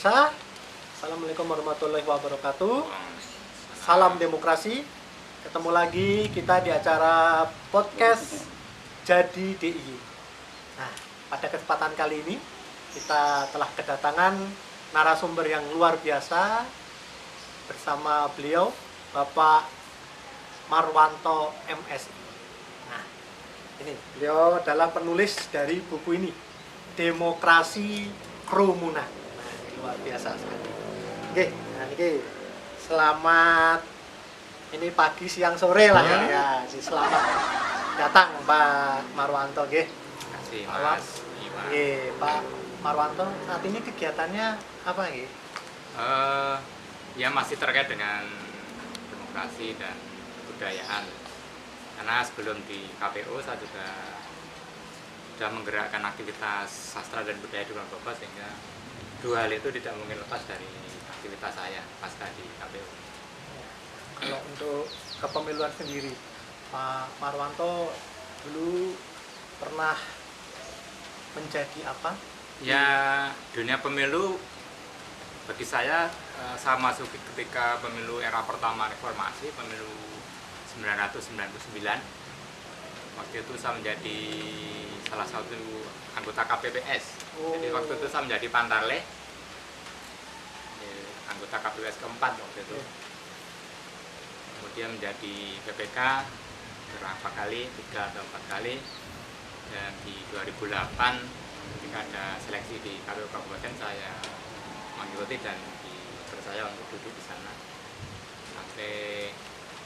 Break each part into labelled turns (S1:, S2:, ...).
S1: pemirsa, Assalamualaikum warahmatullahi wabarakatuh. Salam demokrasi. Ketemu lagi kita di acara podcast Jadi DIY. Nah, pada kesempatan kali ini kita telah kedatangan narasumber yang luar biasa bersama beliau, Bapak Marwanto MSI. Nah, ini beliau adalah penulis dari buku ini, Demokrasi Kerumunan. Nah, ini luar biasa sekali. Oke, nah ini selamat ini pagi, siang, sore lah ya. Selamat datang Pak Marwanto, nggih.
S2: Terima kasih,
S1: Pak.
S2: Mas.
S1: Nggih, Pak Marwanto, saat ini kegiatannya apa nggih?
S2: Ya masih terkait dengan demokrasi dan kebudayaan. Karena sebelum di KPU saya juga sudah menggerakkan aktivitas sastra dan budaya di Kulon Progo, sehingga dua hal itu tidak mungkin lepas dari aktivitas saya pasca di KPU.
S1: Kalau untuk kepemiluan sendiri, Pak Marwanto dulu pernah menjadi apa?
S2: Ya, dunia pemilu bagi saya masuk ketika pemilu era pertama reformasi, pemilu 1999. Waktu itu saya menjadi salah satu anggota KPPS. Jadi waktu itu saya menjadi Pantarleh, anggota KPPS keempat waktu itu. Kemudian menjadi PPK beberapa kali, 3 atau 4 kali. Dan di 2008 ketika ada seleksi di KPU Kabupaten, saya mengikuti dan dipercaya untuk duduk di sana sampai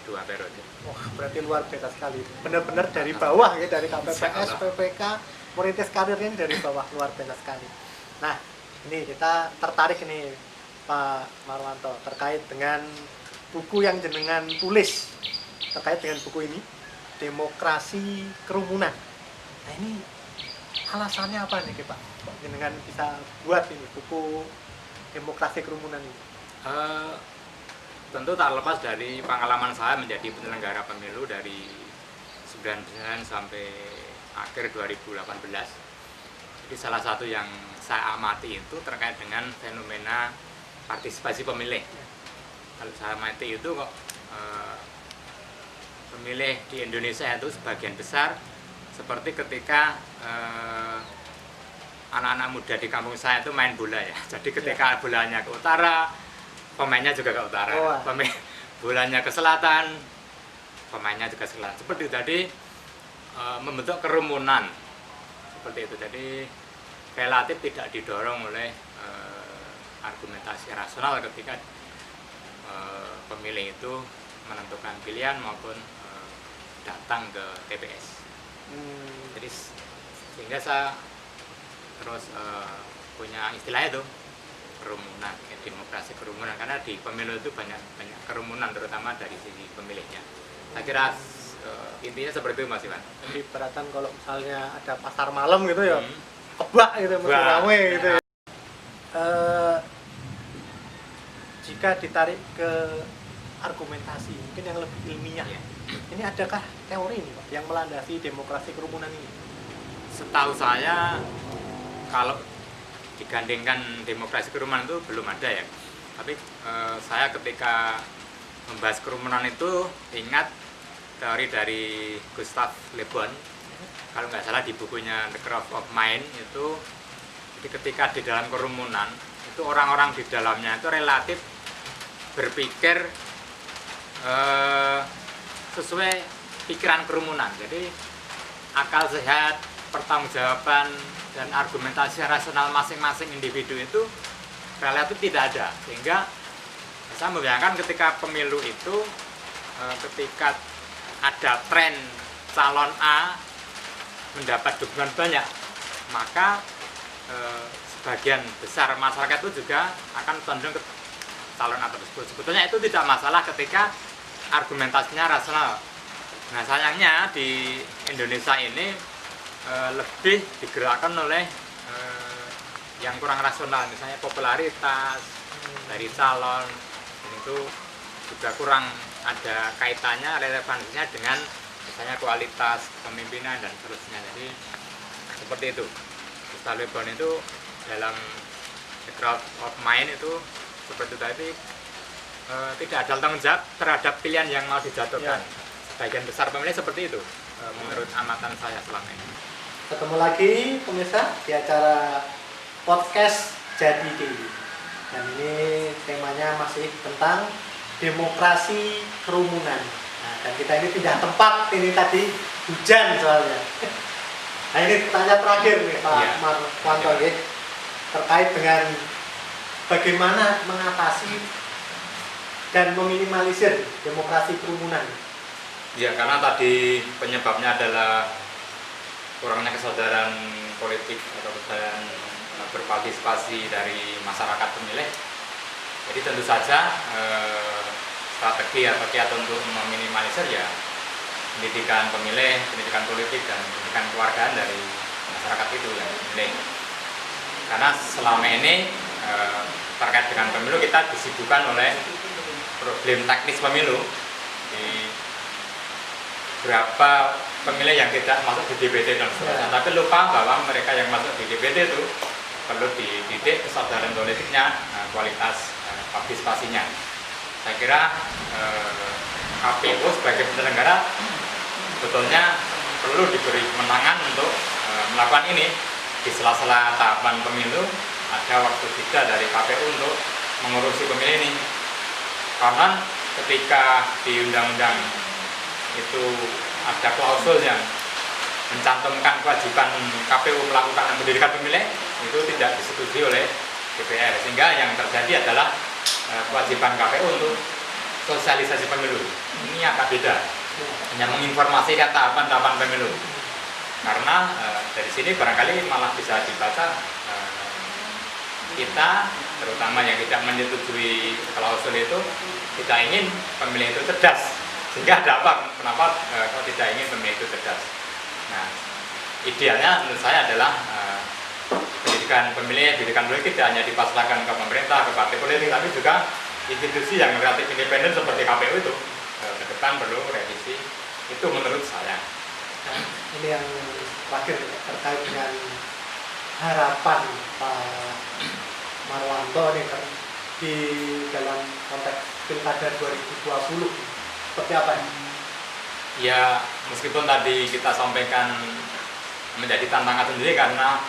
S2: 2 periode.
S1: Wah, berarti luar biasa sekali. Benar-benar dari bawah ya, dari KPPS, PPK, merintis karirnya dari bawah, luar biasa sekali. Nah, ini kita tertarik nih Pak Marwanto terkait dengan buku yang jenengan tulis terkait dengan buku ini, Demokrasi Kerumunan. Nah, ini alasannya apa nih Pak? Jenengan bisa buat ini buku Demokrasi Kerumunan ini?
S2: Tentu tak lepas dari pengalaman saya menjadi penyelenggara pemilu dari 99 sampai akhir 2018. Jadi salah satu yang saya amati itu terkait dengan fenomena partisipasi pemilih. Kalau saya amati itu kok pemilih di Indonesia itu sebagian besar seperti ketika anak-anak muda di kampung saya itu main bola ya. Jadi ketika bolanya ke utara, pemainnya juga ke utara. Bolanya ke selatan, pemainnya juga ke selatan. Seperti itu tadi, membentuk kerumunan. Seperti itu. Jadi relatif tidak didorong oleh argumentasi rasional ketika pemilih itu menentukan pilihan maupun datang ke TPS. Jadi sehingga saya terus punya istilah itu, kerumunan, demokrasi kerumunan, karena di pemilu itu banyak kerumunan, terutama dari sisi pemilihnya. Saya kira intinya seperti itu, Mas Iwan.
S1: Jadi beratan kalau misalnya ada pasar malam gitu ya, kebak gitu, mesti rame gitu. Jika ditarik ke argumentasi mungkin yang lebih ilmiah, ini adakah teori ini Pak yang melandasi demokrasi kerumunan ini?
S2: Setahu saya, kalau digandingkan demokrasi kerumunan itu belum ada ya. Tapi saya ketika membahas kerumunan itu ingat teori dari Gustav Le Bon. Kalau nggak salah di bukunya The Craft of Mind itu, jadi ketika di dalam kerumunan itu orang-orang di dalamnya itu relatif berpikir sesuai pikiran kerumunan. Jadi akal sehat, pertanggungjawaban dan argumentasi rasional masing-masing individu itu relatif tidak ada, sehingga saya membayangkan ketika pemilu itu ketika ada tren calon A mendapat dukungan banyak, maka sebagian besar masyarakat itu juga akan cenderung ke calon A tersebut. Sebetulnya itu tidak masalah ketika argumentasinya rasional. Nah, sayangnya di Indonesia ini lebih digerakkan oleh yang kurang rasional, misalnya popularitas dari calon, dan itu juga kurang ada kaitannya, relevansinya dengan misalnya kualitas kepemimpinan dan seterusnya. Jadi seperti itu. Gustav Le Bon itu dalam crowd of mind itu seperti tadi tidak ada tanggung jawab terhadap pilihan yang mau dijatuhkan. Sebagian besar pemilih seperti itu menurut amatan saya selama ini.
S1: Ketemu lagi pemirsa di acara podcast Jadi DIY. Dan ini temanya masih tentang demokrasi kerumunan. Nah, dan kita ini pindah tempat, ini tadi hujan soalnya. Nah, ini tanya terakhir nih Pak Marwanto ya, terkait dengan bagaimana mengatasi dan meminimalisir demokrasi kerumunan.
S2: Ya, karena tadi penyebabnya adalah kurangnya kesadaran politik atau kesadaran berpartisipasi dari masyarakat pemilih. Jadi tentu saja strategi atau kiat untuk meminimalisir ya pendidikan pemilih, pendidikan politik dan pendidikan keluargaan dari masyarakat itu yang memilih. Karena selama ini terkait dengan pemilu kita disibukkan oleh problem teknis pemilu. Di berapa pemilih yang tidak masuk di DPD dan seterusnya, tapi lupa bahwa mereka yang masuk di DPD itu perlu dididik kesadaran politiknya, kualitas partisipasinya. Saya kira KPU sebagai penyelenggara sebetulnya perlu diberi kemenangan untuk melakukan ini. Di sela-sela tahapan pemilu ada waktu jeda dari KPU untuk mengurusi pemilih ini. Karena ketika di undang-undang itu ada klausul yang mencantumkan kewajiban KPU melakukan pendidikan pemilih, itu tidak disetujui oleh DPR, sehingga yang terjadi adalah kewajiban KPU untuk sosialisasi pemilu. Ini agak beda, hanya menginformasikan tahapan-tahapan pemilu. Karena dari sini barangkali malah bisa dibaca kita, terutama yang tidak menyetujui klausul itu, tidak ingin pemilih itu cerdas. Sehingga ada apa? Kenapa kalau tidak ingin pemilih itu cerdas? Nah, idealnya menurut saya adalah pendidikan pemilih tidak hanya dipasrahkan ke pemerintah, ke partai politik, tapi juga institusi yang relatif independen seperti KPU itu ke depan perlu revisi. Itu menurut saya.
S1: Nah, ini yang terakhir terkait dengan harapan Pak Marwanto nih di dalam konteks Pilkada 2020. Seperti apa ini?
S2: Ya, meskipun tadi kita sampaikan menjadi tantangan sendiri karena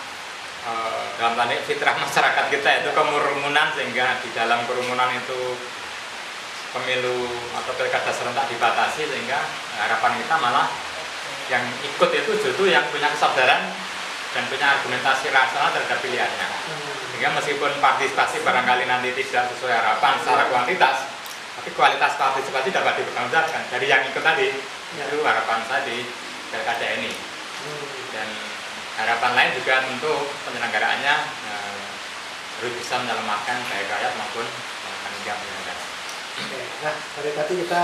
S2: dalam tanda fitrah masyarakat kita itu kerumunan, sehingga di dalam kerumunan itu pemilu atau pilkada serentak dibatasi, sehingga harapan kita malah yang ikut itu justru yang punya kesadaran dan punya argumentasi rasional terhadap pilihannya. Sehingga meskipun partisipasi barangkali nanti tidak sesuai harapan secara kuantitas, tapi kualitas partisipasi dapat dipertanggungjawabkan dari yang ikut tadi. Itu harapan saya di pilkada ini. Dan harapan lain juga tentu penyelenggaraannya harus bisa menyelamatkan baik rakyat maupun panitia penyelenggara.
S1: Nah, dari tadi kita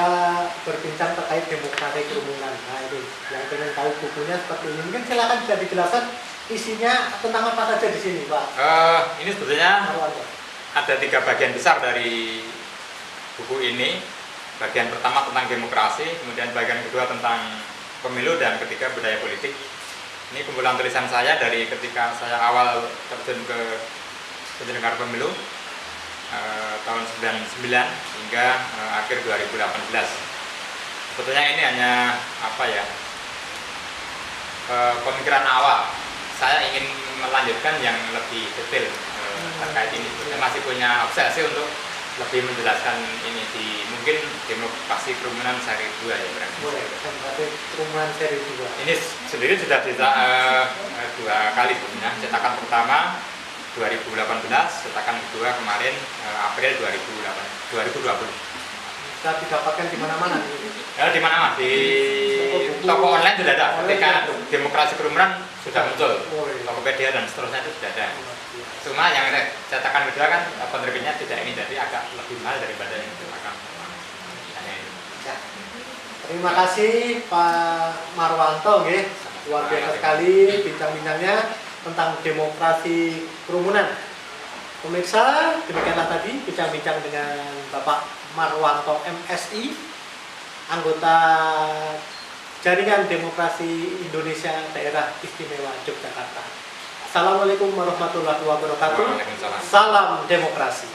S1: berbincang terkait demokrasi kerumunan. Nah, ini yang ingin tahu bukunya seperti ini. Mungkin silakan bisa dijelaskan isinya tentang apa saja di sini, Pak.
S2: Ini sebetulnya ada 3 bagian besar dari buku ini. Bagian pertama tentang demokrasi, kemudian bagian kedua tentang pemilu, dan ketiga budaya politik. Ini kumpulan tulisan saya dari ketika saya awal terjun ke penyelenggara pemilu tahun 99 hingga akhir 2018. Sebetulnya ini hanya pemikiran awal. Saya ingin melanjutkan yang lebih detail terkait ini. Saya masih punya obsesi untuk lebih menjelaskan ini di mungkin demokrasi kerumunan seri 2 ya berarti.
S1: Demokrasi kerumunan seri 2.
S2: Ini sendiri sudah dicetak 2 kali sebenarnya. Cetakan pertama 2018, cetakan kedua kemarin April 2020.
S1: Bisa didapatkan di mana-mana?
S2: Di mana-mana, di toko online sudah ada. Ketika demokrasi kerumunan sudah muncul, Tokopedia dan seterusnya itu sudah ada. Cuma yang cetakan kedua kan penerbitnya tidak ini, jadi agak lebih mahal daripada yang cetakan pertama.
S1: Ya. Terima kasih Pak Marwanto, luar biasa sekali bincang-bincangnya tentang demokrasi kerumunan. Pemirsa, demikianlah tadi bincang-bincang dengan Bapak Marwanto MSI, anggota Jaringan Demokrasi Indonesia Daerah Istimewa Yogyakarta. Assalamualaikum warahmatullahi wabarakatuh.
S2: Waalaikumsalam.
S1: Salam demokrasi.